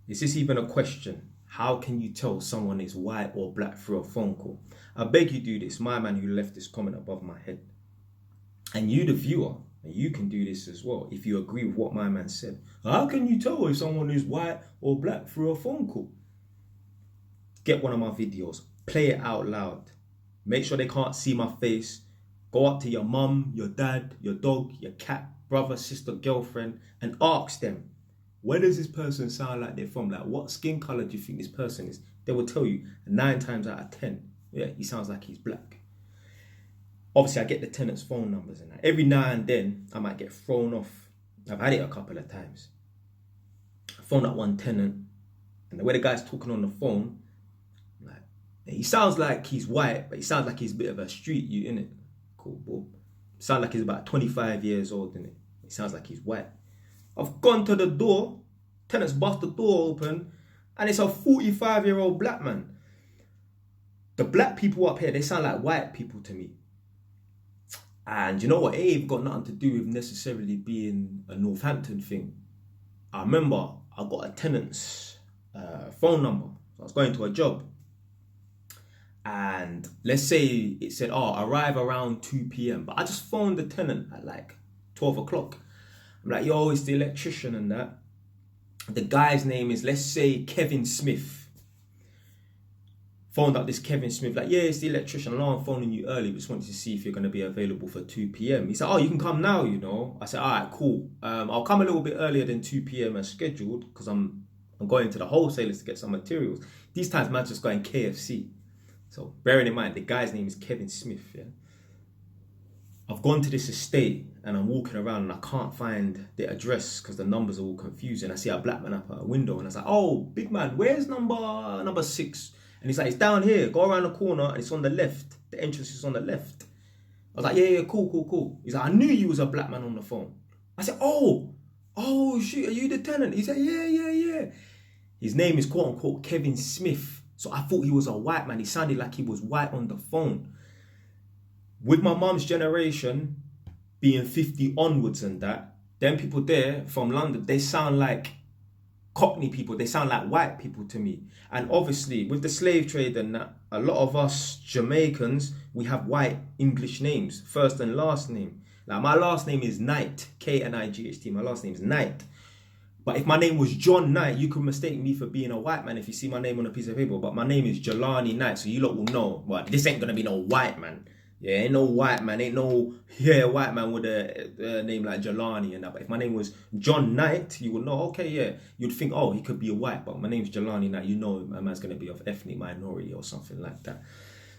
Is this even a question? How can you tell someone is white or black through a phone call? I beg you do this, my man who left this comment above my head. And you, the viewer, you can do this as well if you agree with what my man said. How can you tell if someone is white or black through a phone call? Get one of my videos, play it out loud. Make sure they can't see my face. Go up to your mum, your dad, your dog, your cat, brother, sister, girlfriend, and ask them, where does this person sound like they're from? Like, what skin color do you think this person is? They will tell you 9 times out of 10, yeah, he sounds like he's black. Obviously, I get the tenants' phone numbers and that. Every now and then, I might get thrown off. I've had it a couple of times. I phoned up one tenant, and the way the guy's talking on the phone, like, he sounds like he's white, but he sounds like he's a bit of a street you, innit? Cool, boom. Sounds like he's about 25 years old, innit? He sounds like he's white. I've gone to the door, tenants bust the door open, and it's a 45-year-old black man. The black people up here, they sound like white people to me. And you know what? It ain't got nothing to do with necessarily being a Northampton thing. I remember I got a tenant's phone number. So I was going to a job. And let's say it said, arrive around 2 p.m. But I just phoned the tenant at like 12 o'clock. I'm like, yo, it's the electrician and that. The guy's name is, let's say, Kevin Smith. Phoned up this Kevin Smith, like, yeah, it's the electrician. I know I'm phoning you early, but just wanted to see if you're going to be available for 2 p.m. He said, oh, you can come now, you know. I said, all right, cool. I'll come a little bit earlier than 2 p.m. as scheduled because I'm going to the wholesalers to get some materials. These times, man, just going KFC. So bearing in mind, the guy's name is Kevin Smith, yeah. I've gone to this estate and I'm walking around and I can't find the address because the numbers are all confusing. I see a black man up at a window and I was like, oh, big man, where's number 6? And he's like, it's down here, go around the corner and it's on the left. The entrance is on the left. I was like, yeah, cool. He's like, I knew you was a black man on the phone. I said, oh, shoot, are you the tenant? He said, yeah. His name is quote unquote Kevin Smith. So I thought he was a white man. He sounded like he was white on the phone. With my mum's generation being 50 onwards and that, them people there from London, they sound like Cockney people. They sound like white people to me. And obviously, with the slave trade and that, a lot of us Jamaicans, we have white English names, first and last name. Like my last name is Knight, Knight. My last name is Knight. But if my name was John Knight, you could mistake me for being a white man if you see my name on a piece of paper. But my name is Jelani Knight, so you lot will know. But this ain't gonna be no white man. Yeah, ain't no white man. Ain't no white man with a name like Jelani and that. But if my name was John Knight, you would know. Okay, yeah, you'd think, oh, he could be a white. But my name's Jelani Knight. You know, my man's gonna be of ethnic minority or something like that.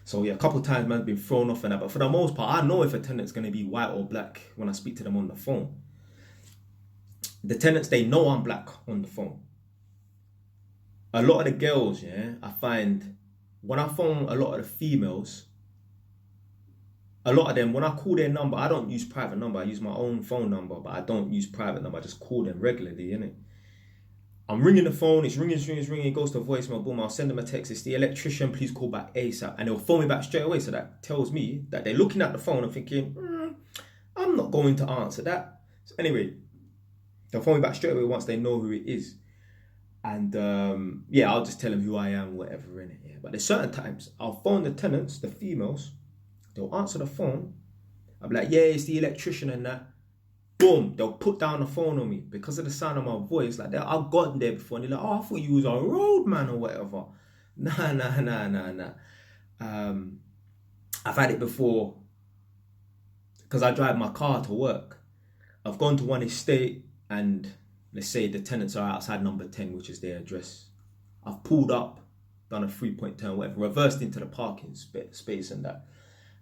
So yeah, a couple of times man's been thrown off and that. But for the most part, I know if a tenant's gonna be white or black when I speak to them on the phone. The tenants, they know I'm black on the phone. A lot of the girls, yeah, I find when I phone a lot of the females, a lot of them, when I call their number, I don't use private number. I use my own phone number, but I don't use private number. I just call them regularly, innit? I'm ringing the phone, it's ringing, it goes to voicemail, boom, I'll send them a text. It's the electrician, please call back ASAP. And they'll phone me back straight away. So that tells me that they're looking at the phone and thinking, I'm not going to answer that. So anyway, they'll phone me back straight away once they know who it is. And I'll just tell them who I am, whatever, innit? Yeah. But there's certain times I'll phone the tenants, the females, they'll answer the phone. I'll be like, yeah, it's the electrician and that. Boom, they'll put down the phone on me because of the sound of my voice. Like I've gotten there before and they're like, oh, I thought you was a roadman or whatever. Nah. I've had it before because I drive my car to work. I've gone to one estate and let's say the tenants are outside number 10, which is their address. I've pulled up, done a 3-point turn, whatever, reversed into the parking space and that.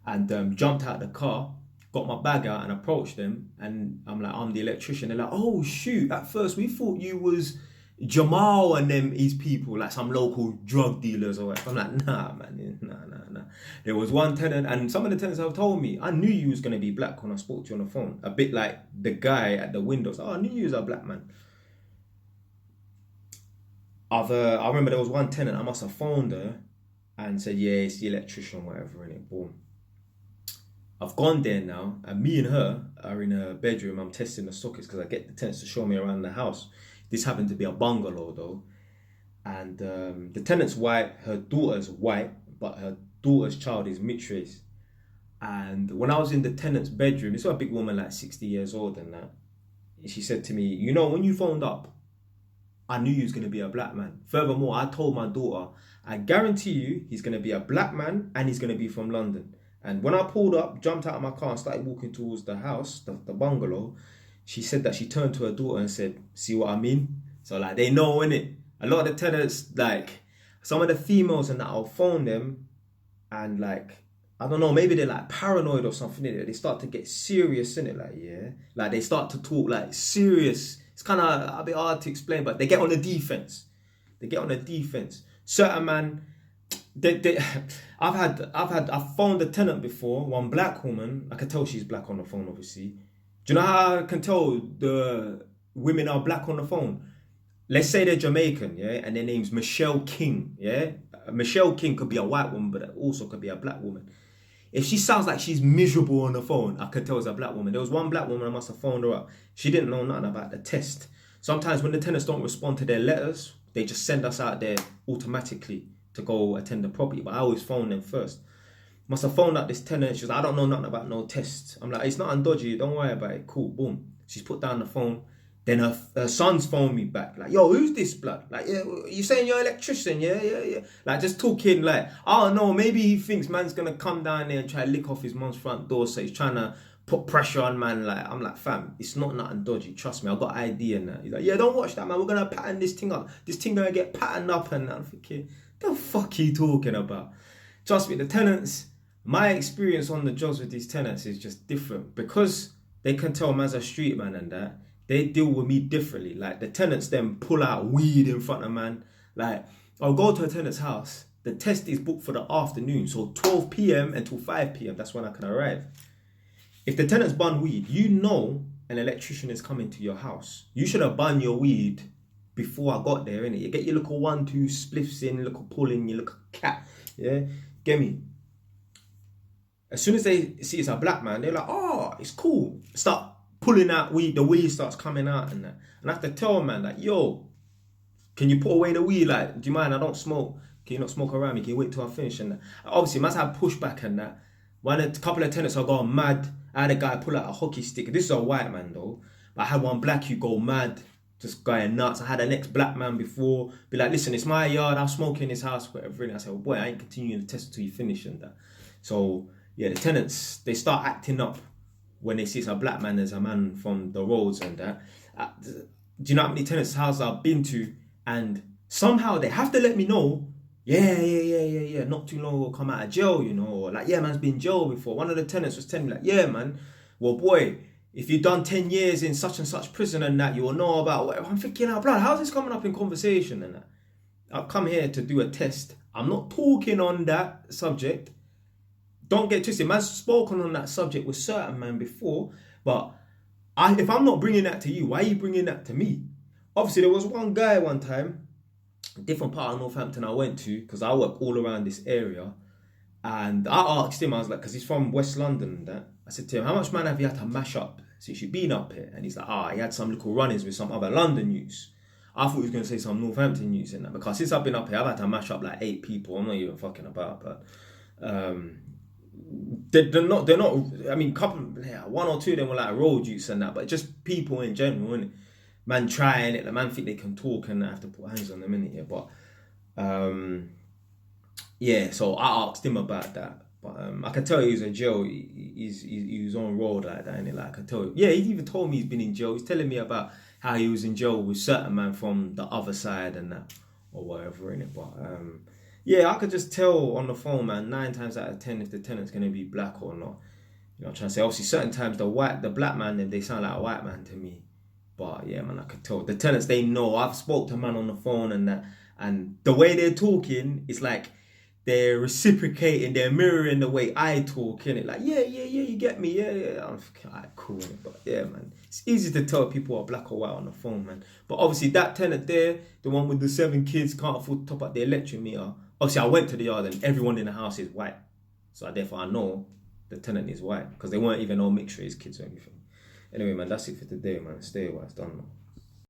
And jumped out of the car, got my bag out and approached them. And I'm like, I'm the electrician. They're like, oh, shoot. At first, we thought you was Jamal and them, his people, like some local drug dealers or whatever. I'm like, nah, man. Nah. There was one tenant, and some of the tenants have told me, I knew you was going to be black when I spoke to you on the phone. A bit like the guy at the windows. Oh, I knew you was a black man. I remember there was one tenant, I must have phoned her and said, yeah, it's the electrician, whatever, innit? Boom. I've gone there now, and me and her are in a bedroom. I'm testing the sockets because I get the tenants to show me around the house. This happened to be a bungalow though. and the tenant's white, her daughter's white, but her daughter's child is mixed race. And when I was in the tenant's bedroom, this was a big woman, like 60 years old and that. She said to me, you know, when you phoned up, I knew you was going to be a black man. Furthermore, I told my daughter, I guarantee you he's going to be a black man and he's going to be from London. And when I pulled up, jumped out of my car and started walking towards the house, the bungalow, she said that she turned to her daughter and said, see what I mean? So like, they know, innit? A lot of the tenants, like, some of the females and that, I'll phone them and like, I don't know, maybe they're like paranoid or something. They start to get serious, innit? Like, yeah. Like, they start to talk like serious. It's kind of a bit hard to explain, but they get on the defense. They get on the defense. Certain man, I've phoned a tenant before, one black woman. I can tell she's black on the phone, obviously. Do you know how I can tell the women are black on the phone? Let's say they're Jamaican, yeah, and their name's Michelle King, yeah? Michelle King could be a white woman, but it also could be a black woman. If she sounds like she's miserable on the phone, I could tell it's a black woman. There was one black woman, I must have phoned her up. She didn't know nothing about the test. Sometimes when the tenants don't respond to their letters, they just send us out there automatically to go attend the property. But I always phone them first. Must have phoned up this tenant. She was like, I don't know nothing about no tests. I'm like, it's not dodgy. Don't worry about it. Cool. Boom. She's put down the phone. Then her son's phoned me back. Like, yo, who's this blood? Like, yeah, you saying you're an electrician? Yeah. Like, just talking like, oh no, maybe he thinks man's going to come down there and try to lick off his mom's front door. So he's trying to put pressure on man. Like, I'm like, fam, it's not nothing dodgy. Trust me, I've got ID and that. He's like, yeah, don't watch that, man. We're going to pattern this thing up. This thing going to get patterned up. And I'm thinking, the fuck are you talking about? Trust me, the tenants, my experience on the jobs with these tenants is just different. Because they can tell man's a street man and that, they deal with me differently. Like, the tenants then pull out weed in front of man. Like, I'll go to a tenant's house. The test is booked for the afternoon. So 12 p.m. until 5 p.m. That's when I can arrive. If the tenant's bun weed, you know an electrician is coming to your house. You should have bun your weed before I got there, innit? You get your little 1-2 spliffs in, little pull in, your little cat. Yeah? Get me? As soon as they see it's a black man, they're like, oh, it's cool. Start pulling out weed, the weed starts coming out and that. And I have to tell a man, like, yo, can you put away the weed? Like, do you mind? I don't smoke. Can you not smoke around me? Can you wait till I finish? And that. Obviously, must have pushback and that. A couple of tenants are going mad. I had a guy pull out a hockey stick. This is a white man though. But I had one black who go mad, just going nuts. I had an ex-black man before be like, listen, it's my yard. I'll smoke in his house, whatever. And I said, well, boy, I ain't continuing the test until you finish and that. So, yeah, the tenants, they start acting up when they see it's a black man, there's a man from the roads and that. Do you know how many tenants' houses I've been to? And somehow they have to let me know, yeah, not too long ago come out of jail, you know, or like, yeah, man's been in jail before. One of the tenants was telling me like, yeah, man, well, boy, if you've done 10 years in such and such prison and that, you will know about whatever. I'm thinking, oh, blood, how's this coming up in conversation and that? I've come here to do a test. I'm not talking on that subject. Don't get twisted. Man's spoken on that subject with certain man before, but if I'm not bringing that to you, why are you bringing that to me? Obviously, there was one guy one time, a different part of Northampton I went to, because I work all around this area, and I asked him, I was like, because he's from West London and that, I said to him, how much man have you had to mash up since you've been up here? And he's like, he had some little run-ins with some other London youths. I thought he was going to say some Northampton youths in that, because since I've been up here, I've had to mash up like 8 people. I'm not even fucking about, but they're not. I mean, one or two of them were like road youths and that, but just people in general, innit? Man trying it, the man think they can talk and I have to put hands on them, innit? Yeah, but yeah. So I asked him about that, but I can tell he was in jail. He was on road like that, innit? Like I can tell. Yeah, he even told me he's been in jail. He's telling me about how he was in jail with certain man from the other side and that, or whatever, innit? But yeah, I could just tell on the phone, man, 9 times out of 10 if the tenant's going to be black or not. You know what I'm trying to say? Obviously, certain times the black man, they sound like a white man to me. But yeah, man, I could tell. The tenants, they know. I've spoke to a man on the phone and that. And the way they're talking, it's like they're reciprocating, they're mirroring the way I talk, innit? Like, yeah, you get me, yeah. I'm thinking, alright, cool, innit? But yeah, man, it's easy to tell people are black or white on the phone, man. But obviously, that tenant there, the one with the 7 kids, can't afford to top up the electric meter. Obviously, I went to the yard and everyone in the house is white. So therefore, I know the tenant is white because they weren't even all mixed race kids or anything. Anyway, man, that's it for today, man. Stay white. It's done, man.